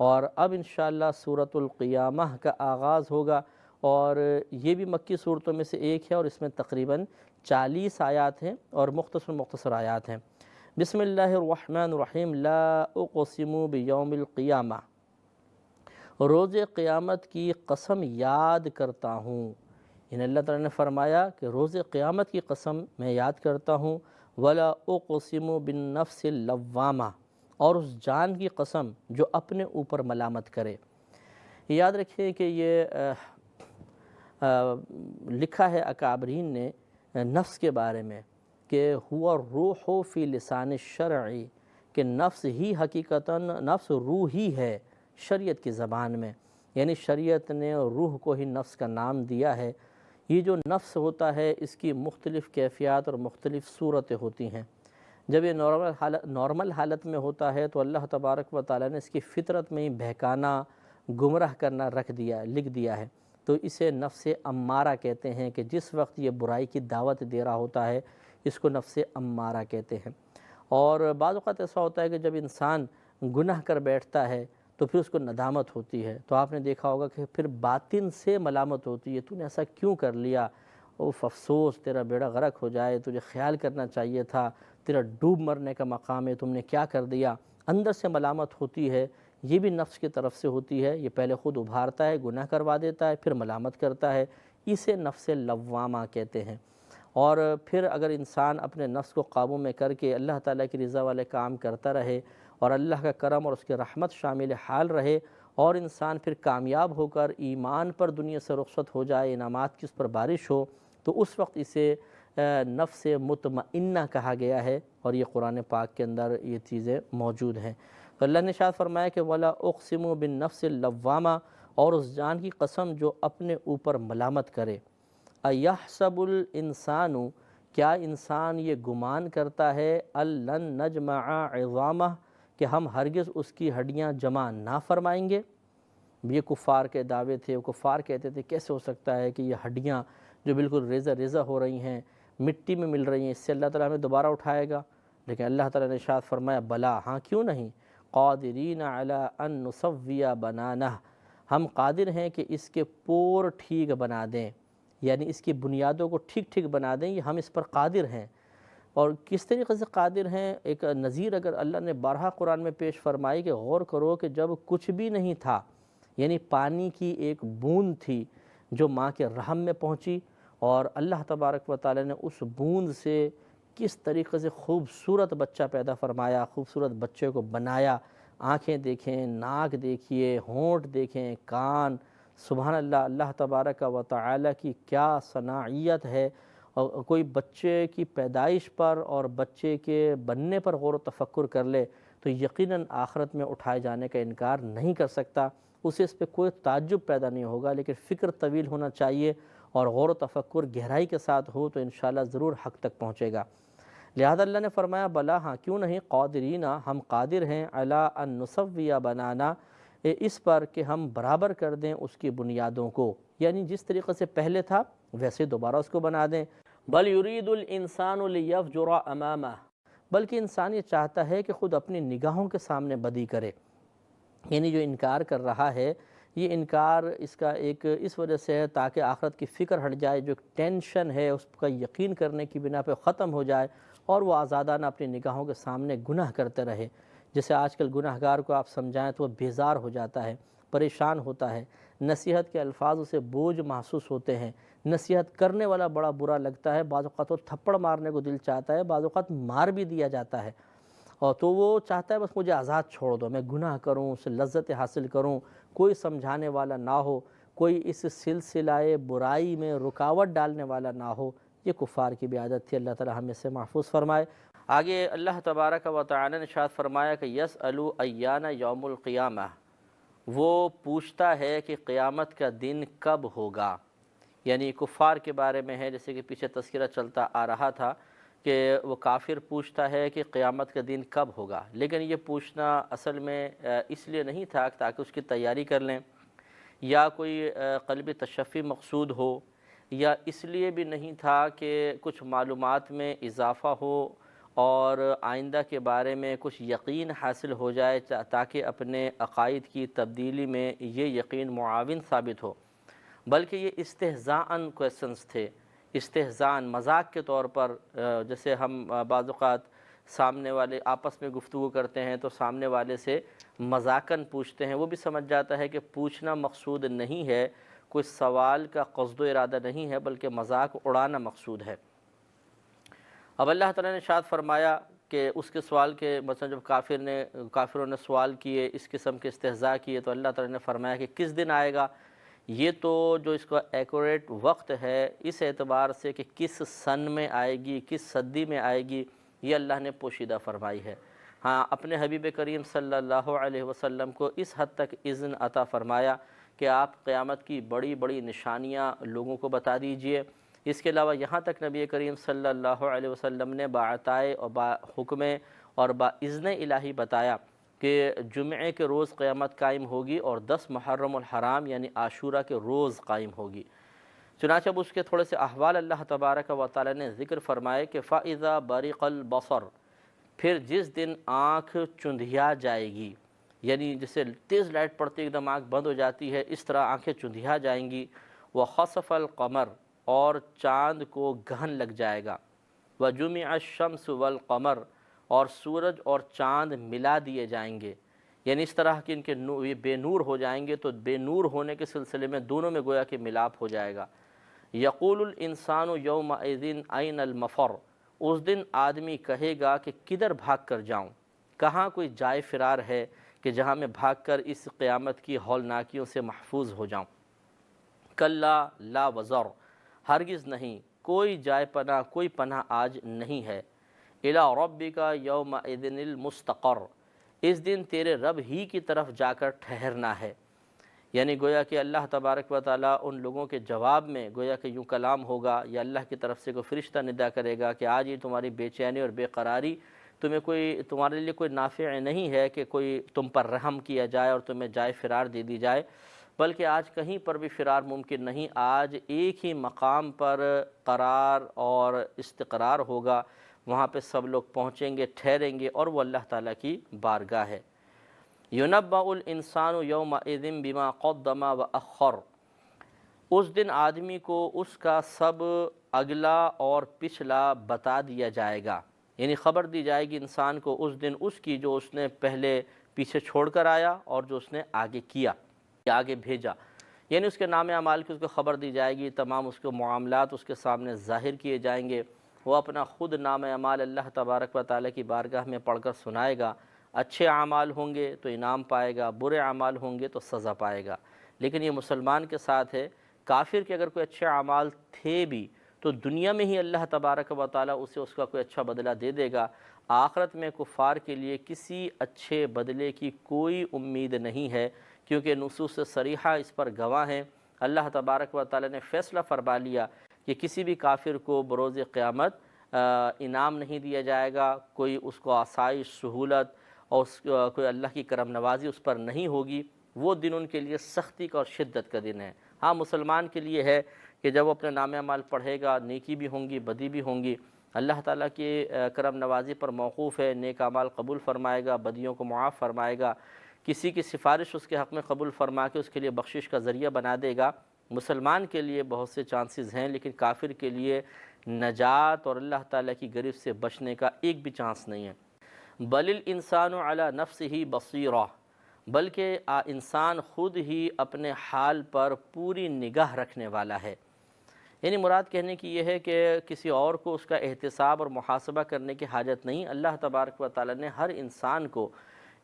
اور اب انشاءاللہ سورۃ القیامہ کا آغاز ہوگا، اور یہ بھی مکی صورتوں میں سے ایک ہے، اور اس میں تقریباً 40 آیات ہیں اور مختصر آیات ہیں۔ بسم اللہ الرحمن الرحیم۔ لا اقسم بیوم القیامہ، روز قیامت کی قسم یاد کرتا ہوں۔ یعنی اللہ تعالیٰ نے فرمایا کہ روز قیامت کی قسم میں یاد کرتا ہوں۔ ولا اقسم بالنفس اللوامہ، اور اس جان کی قسم جو اپنے اوپر ملامت کرے۔ یاد رکھیں کہ یہ لکھا ہے اکابرین نے نفس کے بارے میں کہ ہوا الروح فی لسان الشرع، کہ نفس ہی حقیقتاً نفس روح ہی ہے شریعت کی زبان میں، یعنی شریعت نے روح کو ہی نفس کا نام دیا ہے۔ یہ جو نفس ہوتا ہے اس کی مختلف کیفیات اور مختلف صورتیں ہوتی ہیں۔ جب یہ نارمل حالت میں ہوتا ہے تو اللہ تبارک و تعالیٰ نے اس کی فطرت میں ہی بہکانا، گمراہ کرنا لکھ دیا ہے، تو اسے نفس امارہ کہتے ہیں، کہ جس وقت یہ برائی کی دعوت دے رہا ہوتا ہے اس کو نفس امارہ کہتے ہیں۔ اور بعض اوقات ایسا ہوتا ہے کہ جب انسان گناہ کر بیٹھتا ہے تو پھر اس کو ندامت ہوتی ہے، تو آپ نے دیکھا ہوگا کہ پھر باطن سے ملامت ہوتی ہے، تو نے ایسا کیوں کر لیا، اوف افسوس، تیرا بیڑا غرق ہو جائے، تجھے خیال کرنا چاہیے تھا، تیرا ڈوب مرنے کا مقام ہے، تم نے کیا کر دیا۔ اندر سے ملامت ہوتی ہے، یہ بھی نفس کی طرف سے ہوتی ہے۔ یہ پہلے خود ابھارتا ہے، گناہ کروا دیتا ہے، پھر ملامت کرتا ہے، اسے نفس لوامہ کہتے ہیں۔ اور پھر اگر انسان اپنے نفس کو قابو میں کر کے اللہ تعالیٰ کی رضا والے کام کرتا رہے، اور اللہ کا کرم اور اس کی رحمت شامل حال رہے، اور انسان پھر کامیاب ہو کر ایمان پر دنیا سے رخصت ہو جائے، انعامات کی اس پر بارش ہو، تو اس وقت اسے نفس مطمئنہ کہا گیا ہے، اور یہ قرآن پاک کے اندر یہ چیزیں موجود ہیں۔ تو اللہ نے ارشاد فرمایا کہ وَلَا أُقْسِمُ بِالنَّفْسِ اللَّوَّامَةِ، اور اس جان کی قسم جو اپنے اوپر ملامت کرے۔ أَيَحْسَبُ الْإِنسَانُ، کیا انسان یہ گمان کرتا ہے، أَلَّن نَجْمَعَ عِظَامَهُ، کہ ہم ہرگز اس کی ہڈیاں جمع نہ فرمائیں گے۔ یہ کفار کے دعوے تھے، وہ کفار کہتے تھے کیسے ہو سکتا ہے کہ یہ ہڈیاں جو بالکل ریزہ ریزہ ہو رہی ہیں، مٹی میں مل رہی ہیں، اس سے اللہ تعالیٰ ہمیں دوبارہ اٹھائے گا؟ لیکن اللہ تعالیٰ نے ارشاد فرمایا بلا، ہاں کیوں نہیں، قادرین علی ان نسوی بنانہ، ہم قادر ہیں کہ اس کے پور ٹھیک بنا دیں، یعنی اس کی بنیادوں کو ٹھیک ٹھیک بنا دیں، یہ ہم اس پر قادر ہیں۔ اور کس طریقے سے قادر ہیں، ایک نظیر اگر اللہ نے بارہا قرآن میں پیش فرمائی کہ غور کرو کہ جب کچھ بھی نہیں تھا، یعنی پانی کی ایک بوند تھی جو ماں کے رحم میں پہنچی، اور اللہ تبارک و تعالی نے اس بوند سے کس طریقے سے خوبصورت بچہ پیدا فرمایا، خوبصورت بچے کو بنایا۔ آنکھیں دیکھیں، ناک دیکھیے، ہونٹ دیکھیں، کان، سبحان اللہ، اللہ تبارک و تعالی کی کیا صناعیت ہے۔ اور کوئی بچے کی پیدائش پر اور بچے کے بننے پر غور و تفکر کر لے تو یقیناً آخرت میں اٹھائے جانے کا انکار نہیں کر سکتا، اسے اس پہ کوئی تعجب پیدا نہیں ہوگا، لیکن فکر طویل ہونا چاہیے اور غور و تفکر گہرائی کے ساتھ ہو تو انشاءاللہ ضرور حق تک پہنچے گا۔ لہذا اللہ نے فرمایا بلا، ہاں کیوں نہیں، قادرین، ہم قادر ہیں، علی ان نسوی بنانا، اس پر کہ ہم برابر کر دیں اس کی بنیادوں کو، یعنی جس طریقے سے پہلے تھا ویسے دوبارہ اس کو بنا دیں۔ بل یرید الانسان لیفجر امامہ، بلکہ انسان یہ چاہتا ہے کہ خود اپنی نگاہوں کے سامنے بدی کرے، یعنی جو انکار کر رہا ہے یہ انکار اس کا ایک اس وجہ سے ہے تاکہ آخرت کی فکر ہٹ جائے، جو ٹینشن ہے اس کا یقین کرنے کی بنا پہ ختم ہو جائے، اور وہ آزادانہ اپنی نگاہوں کے سامنے گناہ کرتے رہے۔ جیسے آج کل گناہ گار کو آپ سمجھائیں تو وہ بیزار ہو جاتا ہے، پریشان ہوتا ہے، نصیحت کے الفاظ اسے بوجھ محسوس ہوتے ہیں، نصیحت کرنے والا بڑا برا لگتا ہے، بعض اوقات وہ تھپڑ مارنے کو دل چاہتا ہے، بعض اوقات مار بھی دیا جاتا ہے، اور تو وہ چاہتا ہے بس مجھے آزاد چھوڑ دو، میں گناہ کروں، اسے لذت حاصل کروں، کوئی سمجھانے والا نہ ہو، کوئی اس سلسلہ برائی میں رکاوٹ ڈالنے والا نہ ہو۔ یہ کفار کی بھی عادت تھی، اللہ تعالی ہمیں سے محفوظ فرمائے۔ آگے اللہ تبارک و تعالی نے ارشاد فرمایا کہ یسألو ایان یوم القیامہ، وہ پوچھتا ہے کہ قیامت کا دن کب ہوگا، یعنی کفار کے بارے میں ہے، جیسے کہ پیچھے تذکرہ چلتا آ رہا تھا کہ وہ کافر پوچھتا ہے کہ قیامت کا دن کب ہوگا، لیکن یہ پوچھنا اصل میں اس لیے نہیں تھا تاکہ اس کی تیاری کر لیں، یا کوئی قلبی تشفی مقصود ہو، یا اس لیے بھی نہیں تھا کہ کچھ معلومات میں اضافہ ہو اور آئندہ کے بارے میں کچھ یقین حاصل ہو جائے تاکہ اپنے عقائد کی تبدیلی میں یہ یقین معاون ثابت ہو، بلکہ یہ استہزاءً کویسچنز تھے، استہزاءً مذاق کے طور پر۔ جیسے ہم بعض اوقات سامنے والے آپس میں گفتگو کرتے ہیں تو سامنے والے سے مذاقاً پوچھتے ہیں، وہ بھی سمجھ جاتا ہے کہ پوچھنا مقصود نہیں ہے، کوئی سوال کا قصد و ارادہ نہیں ہے، بلکہ مذاق اڑانا مقصود ہے۔ اب اللہ تعالیٰ نے ارشاد فرمایا کہ اس کے سوال کے مثلا جب کافروں نے سوال کیے، اس قسم کے استہزاء کیے، تو اللہ تعالیٰ نے فرمایا کہ کس دن آئے گا، یہ تو جو اس کا ایکوریٹ وقت ہے اس اعتبار سے کہ کس سن میں آئے گی، کس صدی میں آئے گی، یہ اللہ نے پوشیدہ فرمائی ہے۔ ہاں، اپنے حبیب کریم صلی اللہ علیہ وسلم کو اس حد تک اذن عطا فرمایا کہ آپ قیامت کی بڑی بڑی نشانیاں لوگوں کو بتا دیجئے۔ اس کے علاوہ یہاں تک نبی کریم صلی اللہ علیہ وسلم نے باعطائے اور حکم اور باذن الہی بتایا کہ جمعے کے روز قیامت قائم ہوگی اور 10 محرم الحرام یعنی عاشورہ کے روز قائم ہوگی۔ چنانچہ اب اس کے تھوڑے سے احوال اللہ تبارک و تعالی نے ذکر فرمائے کہ فَإِذَا بَرِقَ الْبَصَرُ، پھر جس دن آنکھ چندھیا جائے گی، یعنی جسے تیز لائٹ پڑتی ایک دم آنکھ بند ہو جاتی ہے، اس طرح آنکھیں چندھیا جائیں گی۔ وَخَسَفَ الْقَمَرُ، اور چاند کو گہن لگ جائے گا۔ وَجُمِعَ الشَّمْسُ وَالْقَمَرُ، اور سورج اور چاند ملا دیے جائیں گے، یعنی اس طرح کہ ان کے یہ بے نور ہو جائیں گے، تو بے نور ہونے کے سلسلے میں دونوں میں گویا کہ ملاپ ہو جائے گا۔ یقول الانسان یومئذ این المفر، اس دن آدمی کہے گا کہ کدھر بھاگ کر جاؤں، کہاں کوئی جائے فرار ہے کہ جہاں میں بھاگ کر اس قیامت کی ہولناکیوں سے محفوظ ہو جاؤں۔ کلا لا وزر، ہرگز نہیں، کوئی جائے پناہ، کوئی پناہ آج نہیں ہے۔ الی ربک یومئذ المستقر، اس دن تیرے رب ہی کی طرف جا کر ٹھہرنا ہے۔ یعنی گویا کہ اللہ تبارک و تعالیٰ ان لوگوں کے جواب میں گویا کہ یوں کلام ہوگا، یا اللہ کی طرف سے کوئی فرشتہ ندا کرے گا کہ آج یہ تمہاری بے چینی اور بے قراری تمہارے لیے کوئی نافع نہیں ہے کہ کوئی تم پر رحم کیا جائے اور تمہیں جائے فرار دے دی جائے، بلکہ آج کہیں پر بھی فرار ممکن نہیں، آج ایک ہی مقام پر قرار اور استقرار ہوگا، وہاں پہ سب لوگ پہنچیں گے، ٹھہریں گے، اور وہ اللہ تعالیٰ کی بارگاہ ہے۔ یُنَبَّأُ الْإِنسَانُ یَوْمَئِذٍ بِمَا قَدَّمَ وَأَخَّرَ، اس دن آدمی کو اس کا سب اگلا اور پچھلا بتا دیا جائے گا، یعنی خبر دی جائے گی انسان کو اس دن اس کی جو اس نے پہلے پیچھے چھوڑ کر آیا اور جو اس نے آگے کیا یا آگے بھیجا، یعنی اس کے نام اعمال کی اس کو خبر دی جائے گی، تمام اس کے معاملات اس کے سامنے ظاہر کیے جائیں گے، وہ اپنا خود نام اعمال اللہ تبارک و تعالیٰ کی بارگاہ میں پڑھ کر سنائے گا۔ اچھے اعمال ہوں گے تو انعام پائے گا، برے اعمال ہوں گے تو سزا پائے گا۔ لیکن یہ مسلمان کے ساتھ ہے، کافر کے اگر کوئی اچھے اعمال تھے بھی تو دنیا میں ہی اللہ تبارک و تعالیٰ اسے اس کا کوئی اچھا بدلہ دے دے گا، آخرت میں کفار کے لیے کسی اچھے بدلے کی کوئی امید نہیں ہے، کیونکہ نصوص صریحہ اس پر گواہ ہیں۔ اللہ تبارک و تعالیٰ نے فیصلہ فرما لیا کہ کسی بھی کافر کو بروز قیامت انعام نہیں دیا جائے گا، کوئی اس کو آسائش، سہولت اور کوئی اللہ کی کرم نوازی اس پر نہیں ہوگی، وہ دن ان کے لیے سختی کا اور شدت کا دن ہے۔ ہاں، مسلمان کے لیے ہے کہ جب وہ اپنے نام اعمال پڑھے گا، نیکی بھی ہوں گی، بدی بھی ہوں گی، اللہ تعالیٰ کی کرم نوازی پر موقوف ہے، نیک اعمال قبول فرمائے گا، بدیوں کو معاف فرمائے گا، کسی کی سفارش اس کے حق میں قبول فرما کے اس کے لیے بخشش کا ذریعہ بنا دے گا۔ مسلمان کے لیے بہت سے چانسز ہیں، لیکن کافر کے لیے نجات اور اللہ تعالیٰ کی گرفت سے بچنے کا ایک بھی چانس نہیں ہے۔ بل الانسان علی نفسہ بصیرہ، بلکہ انسان خود ہی اپنے حال پر پوری نگاہ رکھنے والا ہے۔ یعنی مراد کہنے کی یہ ہے کہ کسی اور کو اس کا احتساب اور محاسبہ کرنے کی حاجت نہیں، اللہ تبارک و تعالیٰ نے ہر انسان کو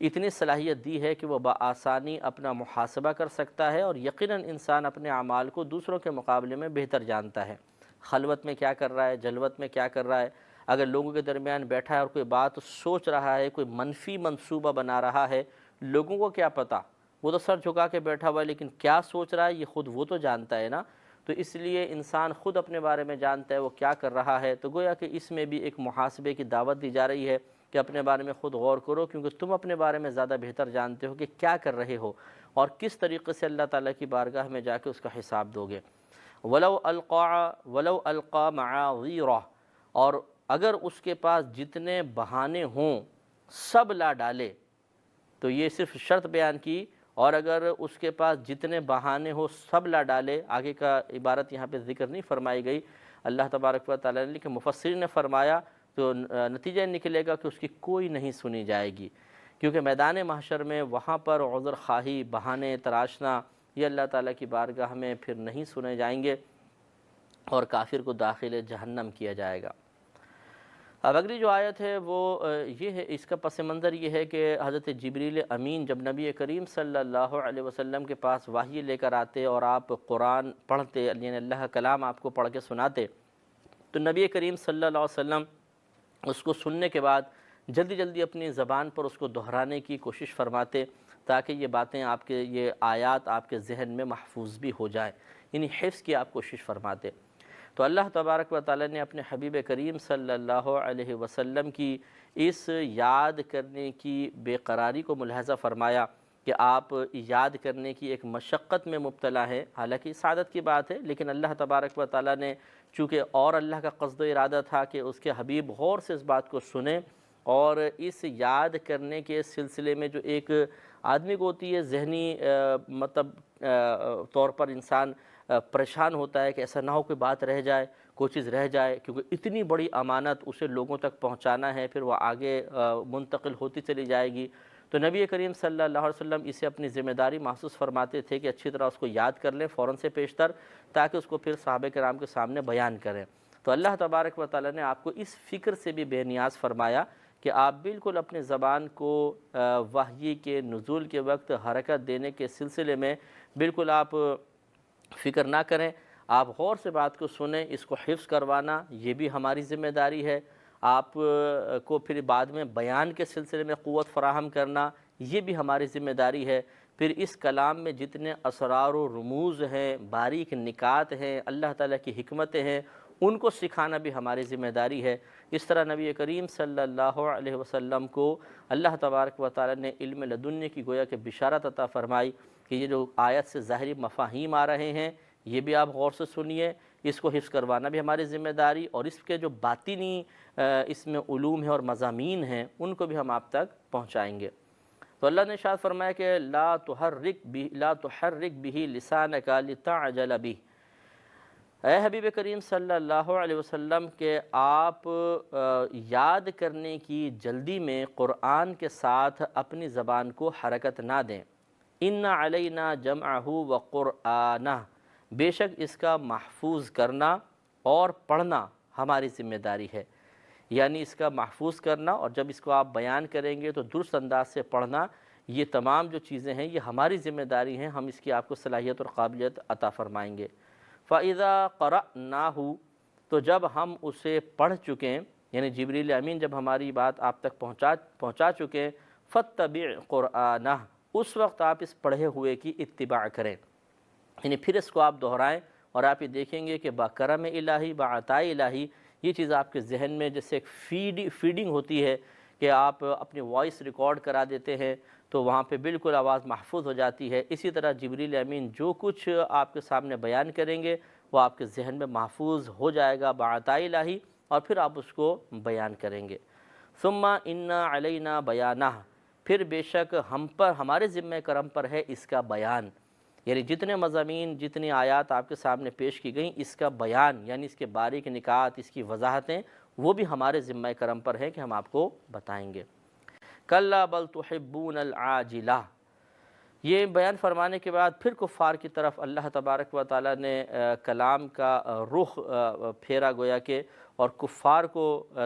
اتنی صلاحیت دی ہے کہ وہ بآسانی اپنا محاسبہ کر سکتا ہے، اور یقیناً انسان اپنے اعمال کو دوسروں کے مقابلے میں بہتر جانتا ہے، خلوت میں کیا کر رہا ہے، جلوت میں کیا کر رہا ہے۔ اگر لوگوں کے درمیان بیٹھا ہے اور کوئی بات سوچ رہا ہے، کوئی منفی منصوبہ بنا رہا ہے، لوگوں کو کیا پتہ، وہ تو سر جھکا کے بیٹھا ہوا ہے، لیکن کیا سوچ رہا ہے یہ خود وہ تو جانتا ہے نا۔ تو اس لیے انسان خود اپنے بارے میں جانتا ہے وہ کیا کر رہا ہے، تو گویا کہ اس میں بھی ایک محاسبے کی دعوت دی جا رہی ہے کہ اپنے بارے میں خود غور کرو، کیونکہ تم اپنے بارے میں زیادہ بہتر جانتے ہو کہ کیا کر رہے ہو اور کس طریقے سے اللہ تعالیٰ کی بارگاہ میں جا کے اس کا حساب دو گے۔ وَلَوْ أَلْقَى مَعَاذِيرَهُ، اور اگر اس کے پاس جتنے بہانے ہوں سب لا ڈالے، تو یہ صرف شرط بیان کی، اور اگر اس کے پاس جتنے بہانے ہو سب لا ڈالے، آگے کا عبارت یہاں پہ ذکر نہیں فرمائی گئی اللہ تبارک و تعالیٰ نے، لیکن مفسرین نے فرمایا تو نتیجہ نکلے گا کہ اس کی کوئی نہیں سنی جائے گی، کیونکہ میدان محشر میں وہاں پر عذر خواہی، بہانے تراشنا، یہ اللہ تعالیٰ کی بارگاہ میں پھر نہیں سنے جائیں گے، اور کافر کو داخل جہنم کیا جائے گا۔ اب اگلی جو آیت ہے وہ یہ ہے، اس کا پس منظر یہ ہے کہ حضرت جبریل امین جب نبی کریم صلی اللہ علیہ وسلم کے پاس وحی لے کر آتے اور آپ قرآن پڑھتے، یعنی اللہ کا کلام آپ کو پڑھ کے سناتے، تو نبی کریم صلی اللہ علیہ وسلم اس کو سننے کے بعد جلدی جلدی اپنی زبان پر اس کو دہرانے کی کوشش فرماتے، تاکہ یہ باتیں آپ کے، یہ آیات آپ کے ذہن میں محفوظ بھی ہو جائیں، یعنی حفظ کی آپ کوشش فرماتے۔ تو اللہ تبارک و تعالیٰ نے اپنے حبیب کریم صلی اللہ علیہ وسلم کی اس یاد کرنے کی بے قراری کو ملاحظہ فرمایا کہ آپ یاد کرنے کی ایک مشقت میں مبتلا ہیں، حالانکہ سعادت کی بات ہے، لیکن اللہ تبارک و تعالیٰ نے چونکہ اور اللہ کا قصد و ارادہ تھا کہ اس کے حبیب غور سے اس بات کو سنیں، اور اس یاد کرنے کے سلسلے میں جو ایک آدمی کو ہوتی ہے ذہنی طور پر انسان پریشان ہوتا ہے کہ ایسا نہ ہو کوئی بات رہ جائے، کوئی چیز رہ جائے، کیونکہ اتنی بڑی امانت اسے لوگوں تک پہنچانا ہے، پھر وہ آگے منتقل ہوتی چلی جائے گی۔ تو نبی کریم صلی اللہ علیہ وسلم اسے اپنی ذمہ داری محسوس فرماتے تھے کہ اچھی طرح اس کو یاد کر لیں فوراً سے پیشتر، تاکہ اس کو پھر صحابہ کرام کے سامنے بیان کریں۔ تو اللہ تبارک و تعالیٰ نے آپ کو اس فکر سے بھی بے نیاز فرمایا کہ آپ بالکل اپنے زبان کو وحی کے نزول کے وقت حرکت دینے کے سلسلے میں بالکل آپ فکر نہ کریں، آپ غور سے بات کو سنیں، اس کو حفظ کروانا یہ بھی ہماری ذمہ داری ہے، آپ کو پھر بعد میں بیان کے سلسلے میں قوت فراہم کرنا یہ بھی ہماری ذمہ داری ہے، پھر اس کلام میں جتنے اسرار و رموز ہیں، باریک نکات ہیں، اللہ تعالیٰ کی حکمتیں ہیں، ان کو سکھانا بھی ہماری ذمہ داری ہے۔ اس طرح نبی کریم صلی اللہ علیہ وسلم کو اللہ تبارک و تعالیٰ نے علم لدنی کی گویا کہ بشارت عطا فرمائی کہ یہ جو آیت سے ظاہری مفاہیم آ رہے ہیں یہ بھی آپ غور سے سنیے، اس کو حفظ کروانا بھی ہماری ذمہ داری، اور اس کے جو باطنی اس میں علوم ہیں اور مضامین ہیں ان کو بھی ہم آپ تک پہنچائیں گے۔ تو اللہ نے ارشاد فرمایا کہ لا تحرک به لسانک لتعجل به، اے حبیب کریم صلی اللہ علیہ وسلم کہ آپ یاد کرنے کی جلدی میں قرآن کے ساتھ اپنی زبان کو حرکت نہ دیں۔ ان علینا جمعہ وقرآنہ، بے شک اس کا محفوظ کرنا اور پڑھنا ہماری ذمہ داری ہے، یعنی اس کا محفوظ کرنا، اور جب اس کو آپ بیان کریں گے تو درست انداز سے پڑھنا، یہ تمام جو چیزیں ہیں یہ ہماری ذمہ داری ہیں، ہم اس کی آپ کو صلاحیت اور قابلیت عطا فرمائیں گے۔ فَإِذَا قَرَأْنَاهُ، تو جب ہم اسے پڑھ چکیں، یعنی جبریل امین جب ہماری بات آپ تک پہنچا چکیں، فَاتَّبِعْ قُرْآنَهُ، اس وقت آپ اس پڑھے ہوئے کی اتباع کریں، یعنی پھر اس کو آپ دہرائیں، اور آپ یہ دیکھیں گے کہ باکرم الہی، بعطاء الہی، یہ چیز آپ کے ذہن میں جیسے ایک فیڈنگ ہوتی ہے کہ آپ اپنی وائس ریکارڈ کرا دیتے ہیں تو وہاں پہ بالکل آواز محفوظ ہو جاتی ہے، اسی طرح جبریل امین جو کچھ آپ کے سامنے بیان کریں گے وہ آپ کے ذہن میں محفوظ ہو جائے گا بعطاء الہی، اور پھر آپ اس کو بیان کریں گے۔ ثم ان علینا بیانہ، پھر بے شک ہم پر، ہمارے ذمہ کرم پر ہے اس کا بیان، یعنی جتنے مضامین، جتنی آیات آپ کے سامنے پیش کی گئیں اس کا بیان، یعنی اس کے باریک نکات، اس کی وضاحتیں، وہ بھی ہمارے ذمہ کرم پر ہے کہ ہم آپ کو بتائیں گے۔ کلا بل تحبون العاجلہ، یہ بیان فرمانے کے بعد پھر کفار کی طرف اللہ تبارک و تعالیٰ نے کلام کا رخ پھیرا گویا کہ، اور کفار کو